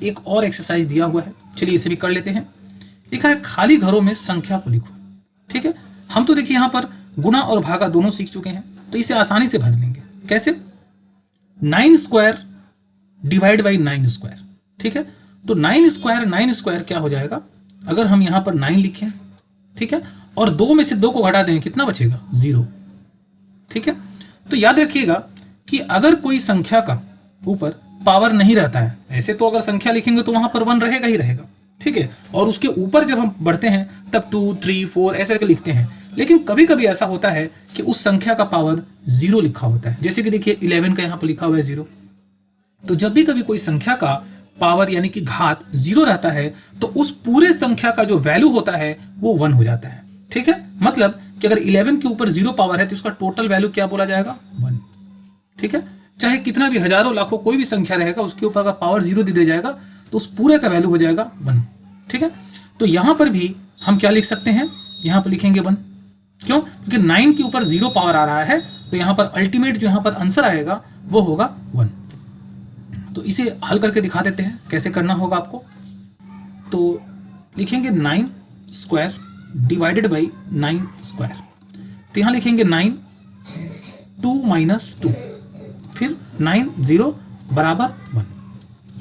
एक और एक्सरसाइज दिया हुआ है, चलिए इसे भी कर लेते हैं। लिखा है खाली घरों में संख्या को लिखो। ठीक है, हम तो देखिए यहाँ पर गुणा और भागा दोनों सीख चुके हैं, तो इसे आसानी से भर लेंगे। कैसे? 9 स्क्वायर डिवाइड बाई 9 स्क्वायर। ठीक है, तो 9 स्क्वायर क्या हो जाएगा, अगर हम यहाँ पर 9 लिखें, ठीक है, और 2 में से 2 को घटा दें, कितना बचेगा? 0। ठीक है, तो याद रखिएगा कि अगर कोई संख्या का ऊपर पावर नहीं रहता है, ऐसे तो अगर संख्या लिखेंगे तो वहां पर 1 रहेगा ही रहेगा। ठीक है, और उसके ऊपर जब हम बढ़ते हैं तब 2, 3, 4 ऐसे करके लिखते हैं, लेकिन कभी कभी ऐसा होता है कि उस संख्या का पावर 0 लिखा होता है। जैसे कि देखिए 11 का यहाँ पर लिखा हुआ है 0। तो जब भी कभी कोई संख्या का पावर यानी कि घात 0 रहता है तो उस पूरे संख्या का जो वैल्यू होता है वो 1 हो जाता है। ठीक है, मतलब कि अगर 11 के ऊपर 0 पावर है तो उसका टोटल वैल्यू क्या बोला जाएगा? 1। ठीक है, चाहे कितना भी हजारों लाखों कोई भी संख्या रहेगा, उसके ऊपर अगर पावर 0 दे दिया जाएगा तो उस पूरे का वैल्यू हो जाएगा 1। ठीक है, तो यहां पर भी हम क्या लिख सकते हैं, यहां पर लिखेंगे 1। क्यों? क्योंकि 9 के ऊपर 0 पावर आ रहा है, तो यहां पर अल्टीमेट जो यहां पर आंसर आएगा वो होगा 1। तो इसे हल करके दिखा देते हैं कैसे करना होगा आपको। तो लिखेंगे 9 स्क्वायर डिवाइडेड बाई 9 स्क्वायर। तो यहां लिखेंगे 9 2 माइनस 2, फिर 9 0 बराबर 1।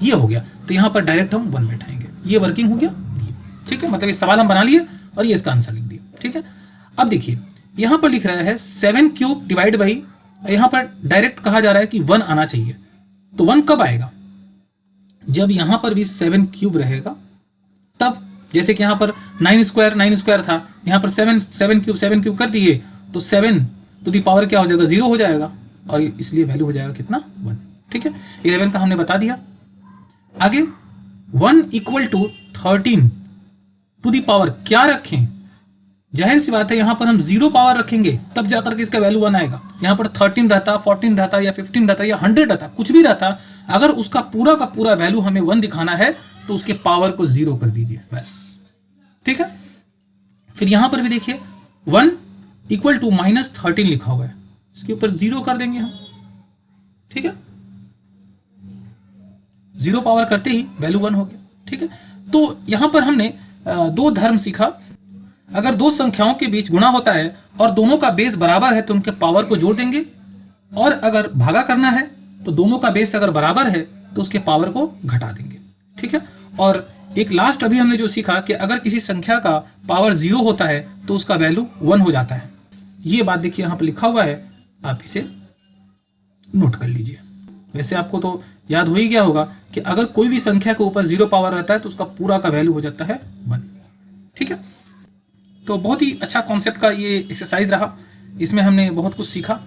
ये हो गया, तो यहां पर डायरेक्ट हम 1 बैठाएंगे। ये वर्किंग हो गया। ठीक है, मतलब ये सवाल हम बना लिए और ये इसका आंसर लिख दिया। ठीक है, अब देखिए यहां पर लिख रहा है 7 क्यूब डिवाइड बाई, यहां पर डायरेक्ट कहा जा रहा है कि 1 आना चाहिए। तो 1 कब आएगा? जब यहां पर भी 7 क्यूब रहेगा तब। जैसे कि यहां पर 9 स्क्वायर था, यहां पर 7 क्यूब कर दिए तो 7 टू दी पावर क्या हो जाएगा? 0 हो जाएगा, और इसलिए वैल्यू हो जाएगा कितना? 1। ठीक है, 11 का हमने बता दिया। आगे 1 equal to 13 to the power क्या रखें? जाहिर सी बात है यहां पर हम 0 पावर रखेंगे तब जाकर के इसका वैल्यू 1 आएगा। यहां पर 13 रहता, 14 रहता, या 15 रहता, या 100 रहता, कुछ भी रहता, अगर उसका पूरा का पूरा वैल्यू हमें 1 दिखाना है तो उसके पावर को 0 कर दीजिए बस। ठीक है, फिर यहां पर भी देखिए 1 इक्वल टू -13 लिखा हुआ है, इसके ऊपर 0 कर देंगे हम। ठीक है, 0 पावर करते ही वैल्यू 1 हो गया। ठीक है, तो यहां पर हमने 2 धर्म सीखा। अगर 2 संख्याओं के बीच गुणा होता है और दोनों का बेस बराबर है तो उनके पावर को जोड़ देंगे, और अगर भागा करना है तो दोनों का बेस अगर बराबर है तो उसके पावर को घटा देंगे। ठीक है, और एक लास्ट अभी हमने जो सीखा कि अगर किसी संख्या का पावर 0 होता है तो उसका वैल्यू 1 हो जाता है। ये बात देखिए यहां पर लिखा हुआ है, आप इसे नोट कर लीजिए। वैसे आपको तो याद हो ही गया होगा कि अगर कोई भी संख्या के ऊपर 0 पावर रहता है तो उसका पूरा का वैल्यू हो जाता है 1। ठीक है, तो बहुत ही अच्छा कॉन्सेप्ट का ये एक्सरसाइज रहा, इसमें हमने बहुत कुछ सीखा।